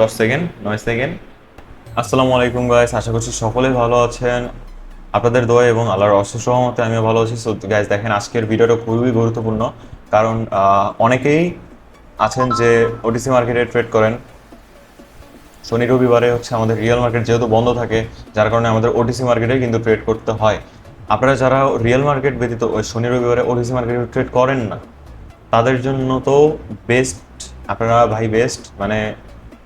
10 second, 9 second. আসসালামু আলাইকুম guys, আশা করছি সকলেই ভালো আছেন। আপনাদের দোয়া এবং আল্লাহর অশেষ রহমতে আমিও ভালো আছি। সো গাইস, দেখেন আজকের ভিডিওটা খুবই গুরুত্বপূর্ণ, কারণ অনেকেই আছেন যে ওটিসি মার্কেটে ট্রেড করেন। শনি রবিবারে হচ্ছে আমাদের রিয়েল মার্কেট যেহেতু বন্ধ থাকে, যার কারণে আমাদের ওটিসি মার্কেটে কিন্তু ট্রেড করতে হয়। আপনারা যারা রিয়েল মার্কেট ব্যতীত ওই শনি রবিবারে ওটিসি মার্কেটে ট্রেড করেন না, তাদের জন্য তো বেস্ট, আপনারা ভাই বেস্ট, মানে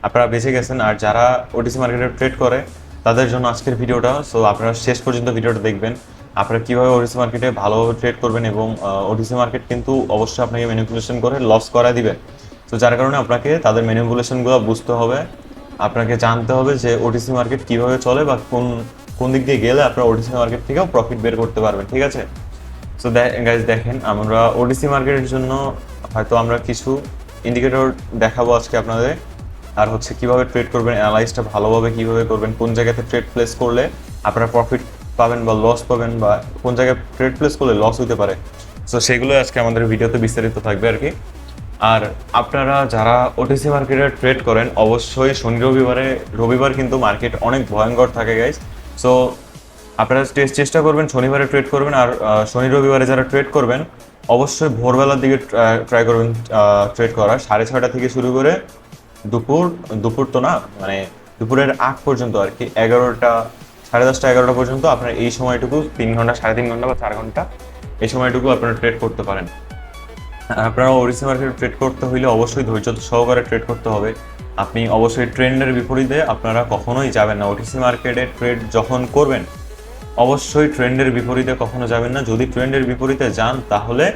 আপনারা বেঁচে গেছেন। আর যারা ওটিসি মার্কেটে ট্রেড করে তাদের জন্য আজকের ভিডিওটা। সো আপনারা শেষ পর্যন্ত ভিডিওটা দেখবেন, আপনারা কীভাবে ওটিসি মার্কেটে ভালোভাবে ট্রেড করবেন, এবং ওটিসি মার্কেট কিন্তু অবশ্যই আপনাকে ম্যানিপুলেশন করে লস করা দিবে। তো যার কারণে আপনাকে তাদের ম্যানিপুলেশনগুলো বুঝতে হবে, আপনাকে জানতে হবে যে ওটিসি মার্কেট কীভাবে চলে বা কোন কোন দিক দিয়ে গেলে আপনারা ওটিসি মার্কেট থেকেও প্রফিট বের করতে পারবেন, ঠিক আছে? সো গাইজ দেখেন, আমরা ওটিসি মার্কেটের জন্য হয়তো আমরা কিছু ইন্ডিকেটর দেখাবো আজকে আপনাদের, আর হচ্ছে কিভাবে ট্রেড করবেন, অ্যানালাইজটা ভালোভাবে কিভাবে করবেন, কোন জায়গাতে ট্রেড প্লেস করলে আপনারা প্রফিট পাবেন বা লস পাবেন, বা কোন জায়গায় ট্রেড প্লেস করলে লস হতে পারে। সো সেগুলো আজকে আমাদের ভিডিওতে বিস্তারিত থাকবে আর কি। আর আপনারা যারা ওটিসি মার্কেটে ট্রেড করেন, অবশ্যই শনি রবিবার কিন্তু মার্কেট অনেক ভয়ঙ্কর থাকে গাইজ। সো আপনারা চেষ্টা করবেন শনিবারে ট্রেড করবেন। আর শনি রবিবারে যারা ট্রেড করবেন, অবশ্যই ভোরবেলার দিকে ট্রাই করবেন ট্রেড করার। 6:30 থেকে শুরু করে দুপুর দুপুর তো না, মানে দুপুরের আগ পর্যন্ত আর কি, 11টা, 10:30, 11টা পর্যন্ত আপনার এই সময়টুকু 3 ঘন্টা, 3.5 ঘন্টা বা 4 ঘন্টা, এই সময়টুকু আপনারা ট্রেড করতে পারেন। আপনারা ওটিসি মার্কেটে ট্রেড করতে হইলে অবশ্যই ধৈর্য সহকারে ট্রেড করতে হবে। আপনি অবশ্যই ট্রেন্ডের বিপরীতে আপনারা কখনোই যাবেন না। ওটিসি মার্কেটে ট্রেড যখন করবেন, অবশ্যই ট্রেন্ডের বিপরীতে কখনো যাবেন না। যদি ট্রেন্ডের বিপরীতে যান তাহলে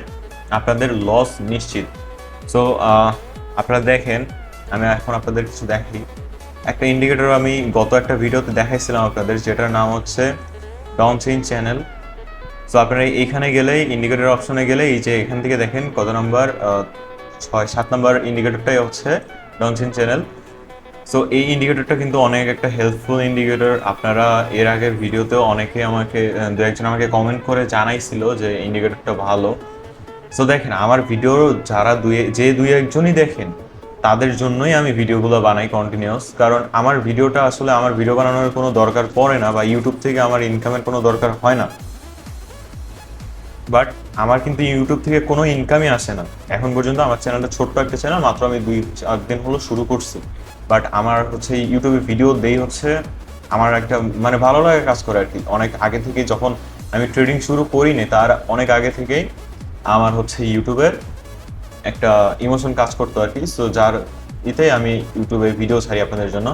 আপনাদের লস নিশ্চিত। সো আপনারা দেখেন, আমি এখন আপনাদের কিছু দেখাই। একটা ইন্ডিকেটর আমি গত একটা ভিডিওতে দেখাইছিলাম আপনাদের, যেটার নাম হচ্ছে ডাউন চেইন চ্যানেল। সো আপনারা এইখানে গেলেই, ইন্ডিকেটর অপশনে গেলে, এই যে এখান থেকে দেখেন কত নাম্বার, 6-7 নাম্বার ইন্ডিকেটরটাই হচ্ছে ডাউন চেইন চ্যানেল। সো এই ইন্ডিকেটরটা কিন্তু অনেক একটা হেল্পফুল ইন্ডিকেটর। আপনারা এর আগের ভিডিওতেও অনেকে আমাকে, দু একজন আমাকে কমেন্ট করে জানাইছিল যে ইন্ডিকেটরটা ভালো। সো দেখেন, আমার ভিডিও যারা দুই একজনই দেখেন, তাদের জন্যই আমি ভিডিওগুলো বানাই কন্টিনিউয়াস। কারণ আমার ভিডিওটা আসলে, আমার ভিডিও বানানোর কোনো দরকার পড়ে না, বা ইউটিউব থেকে আমার ইনকামের কোনো দরকার হয় না। বাট আমার কিন্তু ইউটিউব থেকে কোনো ইনকামই আসে না এখন পর্যন্ত। আমার চ্যানেলটা ছোট্ট একটা চ্যানেল, মাত্র আমি 2-4 দিন হলো শুরু করছি। বাট আমার হচ্ছে ইউটিউবে ভিডিও দেই হচ্ছে আমার একটা, মানে ভালো লাগে কাজ করে আর কি। অনেক আগে থেকে, যখন আমি ট্রেডিং শুরু করিনি তার অনেক আগে থেকেই আমার হচ্ছে ইউটিউবের একটা ইমোশন কাজ করতো আর কি। সো যার ইতে আমি ইউটিউবে ভিডিও ছাড়ি আপনাদের জন্য।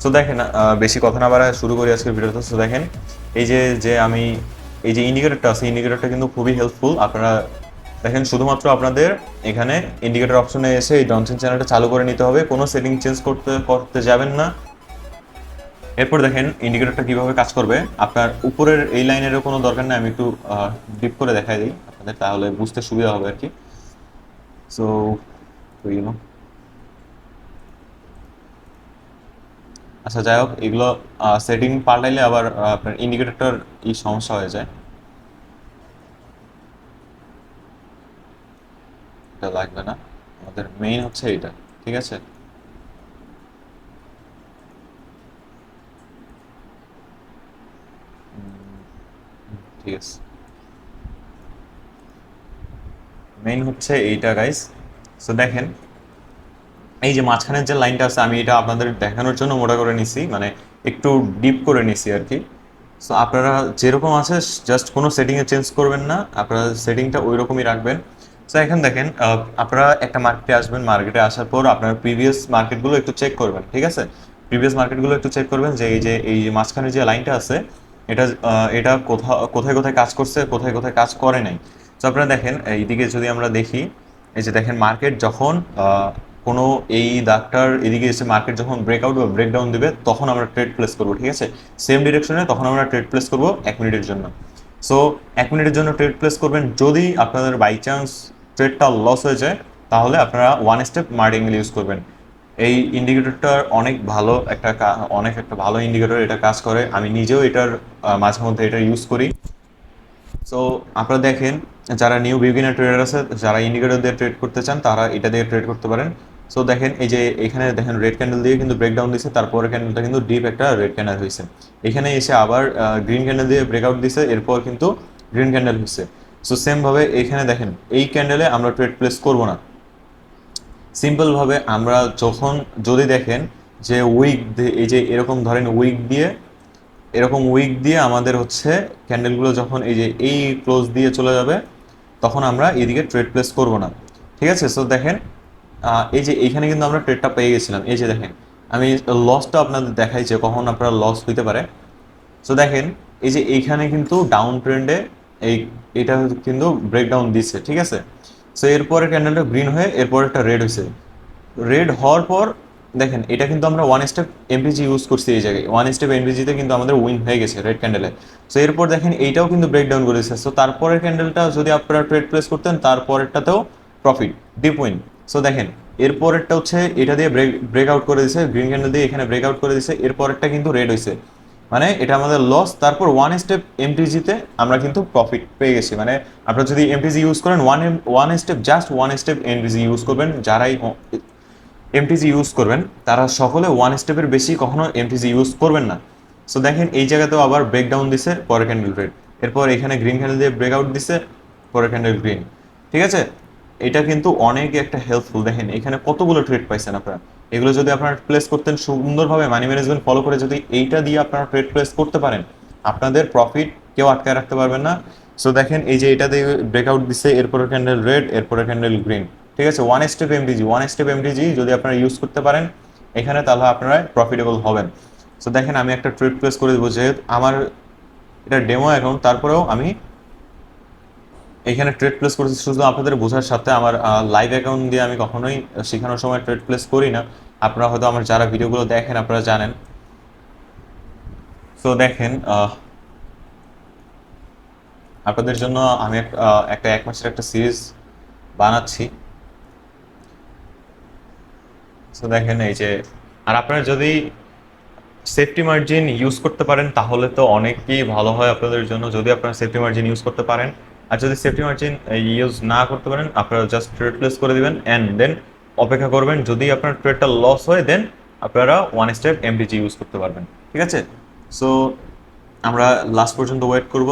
সো দেখেন, বেশি কথা না বাড়ায় শুরু করি আজকের ভিডিওতে। সো দেখেন, এই যে যে আমি এই যে ইন্ডিকেটরটা আছে, ইন্ডিকেটরটা কিন্তু খুবই হেল্পফুল। আপনারা দেখেন, শুধুমাত্র আপনাদের এখানে ইন্ডিকেটর অপশনে এসে এই ডনসিন চ্যানেলটা চালু করে নিতে হবে, কোনো সেটিং চেঞ্জ করতে করতে যাবেন না। এরপর দেখেন ইন্ডিকেটরটা কিভাবে কাজ করবে। আপনার উপরের এই লাইনেরও কোনো দরকার নেই, আমি একটু ডিপ করে দেখাই দিই আপনাদের, তাহলে বুঝতে সুবিধা হবে আর কি। সো ইউনো, আচ্ছা যাই হোক, এগুলো সেটিং পাল্টাইলে আবার আপনার ইন্ডিকেটরটার সমস্যা হয়ে যায়। এটা লাগবে না, আমাদের মেইন হচ্ছে এটা, ঠিক আছে? ঠিক আছে, মেইন হচ্ছে এইটা গাইস। সো দেখেন, এই যে মাঝখানের যে লাইনটা আছে, আমি এটা আপনাদের দেখানোর জন্য মোটা করে নিছি, মানে একটু ডিপ করে নিছি আর কি। সো আপনারা যেরকম আছে জাস্ট কোনো সেটিংয়ে চেঞ্জ করবেন না, আপনারা সেটিংটা ওই রকমই রাখবেন। সো এখন দেখেন, আপনারা একটা মার্কেটে আসবেন, মার্কেটে আসার পর আপনার প্রিভিয়াস মার্কেটগুলো একটু চেক করবেন, ঠিক আছে? প্রিভিয়াস মার্কেটগুলো একটু চেক করবেন যে এই যে মাঝখানে যে লাইনটা আছে, এটা এটা কোথায় কোথায় কাজ করছে, কোথায় কোথায় কাজ করে নাই। তো আপনারা দেখেন, এইদিকে যদি আমরা দেখি, এই যে দেখেন মার্কেট যখন কোনো এই দাগটার এদিকে এসে মার্কেট যখন ব্রেকআউট বা ব্রেকডাউন দেবে, তখন আমরা ট্রেড প্লেস করবো, ঠিক আছে? সেম ডিরেকশনে তখন আমরা ট্রেড প্লেস করবো 1 মিনিটের জন্য। সো 1 মিনিটের জন্য ট্রেড প্লেস করবেন। যদি আপনাদের বাই চান্স ট্রেডটা লস হয়ে যায়, তাহলে আপনারা 1 স্টেপ মার্টিঙ্গেল ইউজ করবেন। এই ইন্ডিকেটরটার অনেক একটা ভালো ইন্ডিকেটর, এটা কাজ করে। আমি নিজেও এটার মাঝে মধ্যে এটা ইউজ করি। সো আপনারা দেখেন, যারা নিউ বিগিনার ট্রেডার আছে, যারা ইন্ডিকেটর দিয়ে ট্রেড করতে চান, তারা এটা দিয়ে ট্রেড করতে পারেন। সো দেখেন এই যে এখানে দেখেন রেড ক্যান্ডেল দিয়ে কিন্তু ব্রেকডাউন দিছে, তারপরে ক্যান্ডেলটা কিন্তু ডিপ একটা রেড ক্যান্ডেল হয়েছে। এখানে এসে আবার গ্রিন ক্যান্ডেল দিয়ে ব্রেকআউট দিছে, এরপর কিন্তু গ্রিন ক্যান্ডেল হয়েছে। সো সেমভাবে এখানে দেখেন এই ক্যান্ডেলে আমরা ট্রেড প্লেস করব না। সিম্পলভাবে আমরা যখন যদি দেখেন যে এই যে এরকম ধরেন উইক দিয়ে আমাদের হচ্ছে ক্যান্ডেলগুলো যখন এই যে এই ক্লোজ দিয়ে চলে যাবে, তখন আমরা এদিকে ট্রেড প্লেস করব না। ঠিক আছে? সো দেখেন এই যে এইখানে কিন্তু আমরা ট্রেডটা পেয়ে গেছিলাম। এই যে দেখেন আমি লসটা আপনাদের দেখাই যে কখন আপনার লস হইতে পারে। সো দেখেন এই যে এইখানে কিন্তু ডাউন ট্রেন্ডে এটা কিন্তু ব্রেকডাউন দিচ্ছে। ঠিক আছে? সো এরপরে ক্যান্ডেলটা গ্রিন হয়ে এরপর একটা রেড হয়েছে। রেড হওয়ার পর দেখেন এটা কিন্তু আমরা ওয়ান স্টেপ এমপিজি ইউজ করছি, এই জায়গায় ওয়ান স্টেপ এমপিজিতে কিন্তু আমাদের উইন হয়ে গেছে রেড ক্যান্ডেলে। সো এরপর দেখেন এইটাও কিন্তু ব্রেকডাউন করেছে। সো তারপরের ক্যান্ডেলটা যদি আপনারা ট্রেড প্লেস করতেন, তারপরেরটাতেও প্রফিট, ডিপ উইন। সো দেখেন এরপরেরটা হচ্ছে এটা দিয়ে ব্রেকআউট করে দিছে, গ্রিন ক্যান্ডেল দিয়ে এখানে ব্রেকআউট করে দিছে, এরপরেরটা কিন্তু রেড হয়েছে, মানে এটা আমাদের লস। তারপর ওয়ান স্টেপ এমটিজিতে আমরা কিন্তু প্রফিট পেয়ে গেছি। মানে আপনারা যদি এমটিজি ইউজ করেন one step just one step MTG use করবেন। যারাই এমটিজি ইউজ করবেন তারা সকলে ওয়ান স্টেপের বেশি কখনো এমটিজি ইউজ করবেন না। সো দেখেন এই জায়গাতেও আবার ব্রেকডাউন দিছে, পরের ক্যান্ডেল রেড, এরপর এখানে গ্রিন ক্যান্ডেল দিয়ে ব্রেকআউট দিছে, পরের ক্যান্ডেল গ্রিন। ঠিক আছে? এটা কিন্তু অনেক একটা হেল্পফুল। দেখেন এখানে কতগুলো ট্রেড পাইছেন আপনারা। এগুলো যদি আপনারা প্লেস করতেন সুন্দরভাবে, মানি ম্যানেজমেন্ট ফলো করে যদি এইটা দিয়ে আপনারা ট্রেড প্লেস করতে পারেন, আপনাদের প্রফিট কেউ আটকায় রাখতে পারবেন না। সো দেখেন এই যে এটা দিয়ে ব্রেকআউট দিছে, এরপরের ক্যান্ডেল রেড, এরপরের ক্যান্ডেল গ্রিন। ঠিক আছে? ওয়ান স্টেপ এমডিজি যদি আপনারা ইউজ করতে পারেন এখানে, তাহলে আপনারা প্রফিটেবল হবেন। সো দেখেন আমি একটা ট্রেড প্লেস করে দেবো, যেহেতু আমার এটা ডেমো অ্যাকাউন্ট, তারপরেও আমি এখানে ট্রেড প্লেস করেছি শুধু আপনাদের বোঝার সাথে। আমার লাইভ অ্যাকাউন্ট দিয়ে আমি কখনোই শেখানোর সময় ট্রেড প্লেস করি না। আপনারা হয়তো আমার যারা ভিডিওগুলো দেখেন আপনারা জানেন। সো দেখেন আপনাদের জন্য আমি একটা 1 মাসের একটা সিরিজ বানাচ্ছি। সো দেখেন এই যে, আর আপনারা যদি সেফটি মার্জিন ইউজ করতে পারেন তাহলে তো অনেকই ভালো হয় আপনাদের জন্য, যদি আপনারা সেফটি মার্জিন ইউজ করতে পারেন। আর যদি সেফটি মার্জিন ইউজ না করতে পারেন, আপনারা জাস্ট ট্রেড প্লেস করে দিবেন অ্যান্ড দেন অপেক্ষা করবেন। যদি আপনার ট্রেডটা লস হয় দেন আপনারা ওয়ান স্টেপ এমডিজি ইউজ করতে পারবেন। ঠিক আছে? সো আমরা লাস্ট পর্যন্ত ওয়েট করব।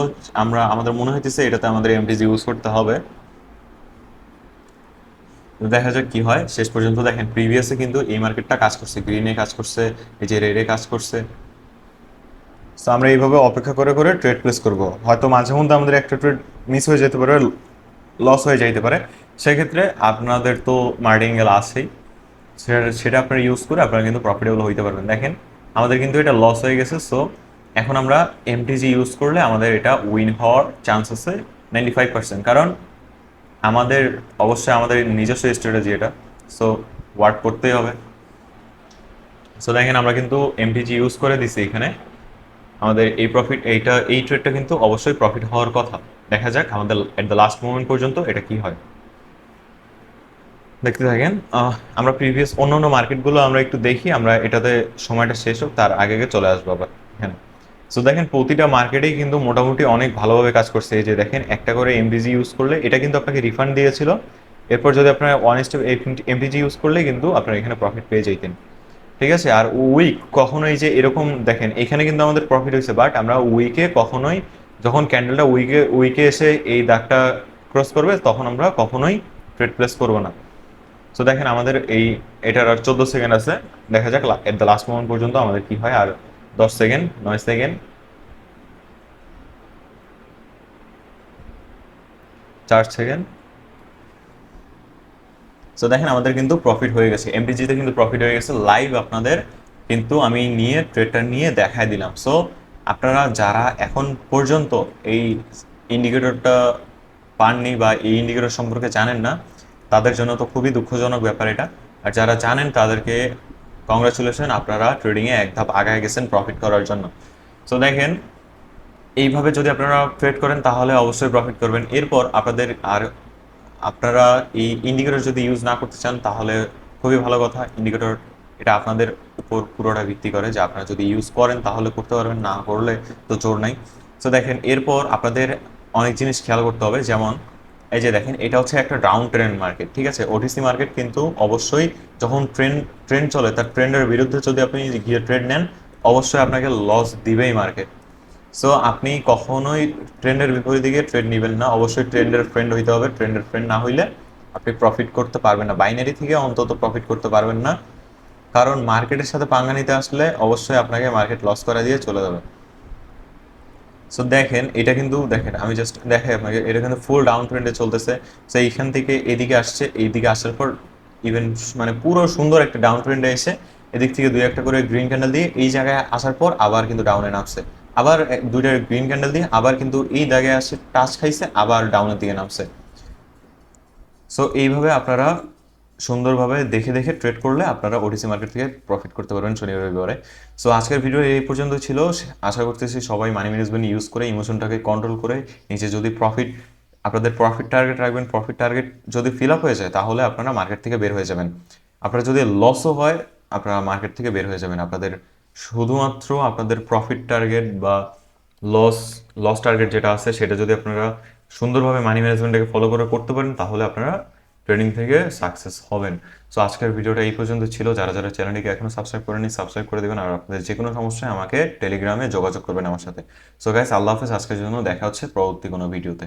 আমাদের মনে হইতেছে এটাতে আমাদের এমডিজি ইউজ করতে হবে। দেখা যাক কি হয় শেষ পর্যন্ত। দেখেন প্রিভিয়াসে কিন্তু এই মার্কেটটা কাজ করছে, গ্রিনে কাজ করছে, এই যে রেডে কাজ করছে। সো আমরা এইভাবে অপেক্ষা করে করে ট্রেড প্লেস করব। হয়তো মাঝে মধ্যে আমাদের একটা ট্রেড মিস হয়ে যেতে পারে, লস হয়ে যাইতে পারে। সেক্ষেত্রে আপনাদের তো মার্টিঙ্গেল আছেই, সেটা আপনারা ইউজ করে আপনারা কিন্তু প্রফিটেবল হইতে পারবেন। দেখেন আমাদের কিন্তু এটা লস হয়ে গেছে। সো এখন আমরা এমটিজি ইউজ করলে আমাদের এটা উইন হওয়ার চান্স আছে 95%, কারণ আমাদের অবশ্যই আমাদের নিজস্ব স্ট্র্যাটেজি এটা। সো ওয়ার্ক করতেই হবে। সো দেখেন আমরা কিন্তু এমটিজি ইউজ করে দিছি এখানে। আমাদের এই ট্রেডটা কিন্তু অবশ্যই প্রফিট হওয়ার কথা। দেখা যাক আমাদের এট দ্য লাস্ট মোমেন্ট পর্যন্ত এটা কি হয়। দেখতে থাকেন। আমরা প্রিভিয়াস অন্য মার্কেটগুলো আমরা একটু দেখি, আমরা এটাতে সময়টা শেষ হোক তার আগে আগে চলে আসবো আবার এখানে। সো দেখেন প্রতিটা মার্কেটেই কিন্তু মোটামুটি অনেক ভালোভাবে কাজ করছে। এই যে দেখেন একটা করে এমডিজি ইউজ করলে এটা কিন্তু আপনাকে রিফান্ড দিয়েছিল। এরপর যদি আপনার ওয়ান স্টেপ এমডিজি ইউজ করলে কিন্তু আপনারা এখানে প্রফিট পেয়ে যেতেন। ঠিক আছে? আর উইক কখনোই যে এরকম দেখেন এখানে কিন্তু আমাদের প্রফিট হয়েছে, বাট আমরা উইকে কখনোই, যখন ক্যান্ডেলটা উইকে এসে এই দাগটা ক্রস করবে তখন আমরা কখনোই ট্রেড প্লেস করবো না। সো দেখেন আমাদের এটার আর 14 সেকেন্ড আছে। দেখা যাক এট দ্য লাস্ট মোমেন্ট পর্যন্ত আমাদের কি হয়। আর 10 সেকেন্ড, 9 সেকেন্ড, 4 সেকেন্ড। সো দেখেন আমাদের কিন্তু প্রফিট হয়ে গেছে, এমটিজিতে কিন্তু প্রফিট হয়ে গেছে লাইভ আপনাদের, কিন্তু আমি ট্রেডটা নিয়ে দেখাই দিলাম। সো আপনারা যারা এখন পর্যন্ত এই ইন্ডিকেটরটা পাননি বা এই ইন্ডিকেটর সম্পর্কে জানেন না, তাদের জন্য তো খুবই দুঃখজনক ব্যাপার এটা। আর যারা জানেন তাদেরকে কংগ্রাচুলেশন, আপনারা ট্রেডিংয়ে এক ধাপ আগায় গেছেন প্রফিট করার জন্য। সো দেখেন এইভাবে যদি আপনারা ট্রেড করেন তাহলে অবশ্যই প্রফিট করবেন। এরপর আপনারা এই ইন্ডিকেটর যদি ইউজ না করতে চান তাহলে খুবই ভালো কথা। ইন্ডিকেটর এটা আপনাদের উপর পুরোটা ভিত্তি করে, যে আপনারা যদি ইউজ করেন তাহলে করতে পারবেন, না করলে তো জোর নাই। তো দেখেন এরপর আপনাদের অনেক জিনিস খেয়াল করতে হবে, যেমন এই যে দেখেন, এটা হচ্ছে একটা ডাউন ট্রেন্ড মার্কেট, ঠিক আছে। ওটিসি মার্কেট কিন্তু অবশ্যই যখন ট্রেন্ড চলে, তার ট্রেন্ডের বিরুদ্ধে যদি আপনি গিয়ে ট্রেড নেন, অবশ্যই আপনাকে লস দিবেই মার্কেট। সো আপনি কখনোই ট্রেন্ডের বিপরীত দিকে ট্রেড নেবেন না, অবশ্যই ট্রেন্ডের ফ্রেন্ড হইতে হবে। ট্রেন্ডের ফ্রেন্ড না হইলে আপনি প্রফিট করতে পারবেন না, বাইনারি থেকে অন্তত প্রফিট করতে পারবেন না। কারণ মার্কেটের সাথে পাঙ্গা নিতে আসলে অবশ্যই আপনাকে মার্কেট লস করে দিয়ে চলে যাবে। সো দেখেন, এটা কিন্তু দেখেন, আমি জাস্ট দেখাই আপনাকে, এটা কিন্তু ফুল ডাউন ট্রেন্ডে চলতেছে। সো এইখান থেকে এদিকে আসছে, এইদিকে আসার পর ইভেন মানে পুরো সুন্দর একটা ডাউন ট্রেন্ডে এসে এদিক থেকে দুই একটা করে গ্রিন ক্যান্ডেল দিয়ে এই জায়গায় আসার পর আবার কিন্তু ডাউনে নামছে। আবার দুইটা গ্রিন ক্যান্ডেল দিয়ে আবার কিন্তু এই জায়গায় আসে টাচ খাইছে, আবার ডাউনের দিকে নামছে। সো এইভাবে আপনারা সুন্দরভাবে দেখে দেখে ট্রেড করলে আপনারা ওটিসি মার্কেট থেকে প্রফিট করতে পারবেন শনি রবিবারে। সো আজকের ভিডিও এই পর্যন্ত ছিল। আশা করতেছি সবাই মানি ম্যানেজমেন্ট ইউজ করে ইমোশনটাকে কন্ট্রোল করে নিচে যদি আপনাদের প্রফিট টার্গেট রাখবেন, প্রফিট টার্গেট যদি ফিল আপ হয়ে যায় তাহলে আপনারা মার্কেট থেকে বের হয়ে যাবেন। আপনারা যদি লসও হয় আপনারা মার্কেট থেকে বের হয়ে যাবেন। আপনাদের শুধুমাত্র আপনাদের প্রফিট টার্গেট বা লস লস টার্গেট যেটা আছে সেটা যদি আপনারা সুন্দরভাবে মানি ম্যানেজমেন্টটাকে ফলো করে করতে পারেন তাহলে আপনারা ট্রেডিং থেকে সাকসেস হবেন। সো আজকের ভিডিওটা এই পর্যন্ত ছিল। যারা যারা চ্যানেলটিকে এখনো সাবস্ক্রাইব করেনি সাবস্ক্রাইব করে দেবেন, আর আপনাদের যে কোনো সমস্যায় আমাকে টেলিগ্রামে যোগাযোগ করবেন আমার সাথে। সো গাইস, আল্লাহ হাফেজ। আজকের জন্য দেখা হচ্ছে পরবর্তী কোনো ভিডিওতে।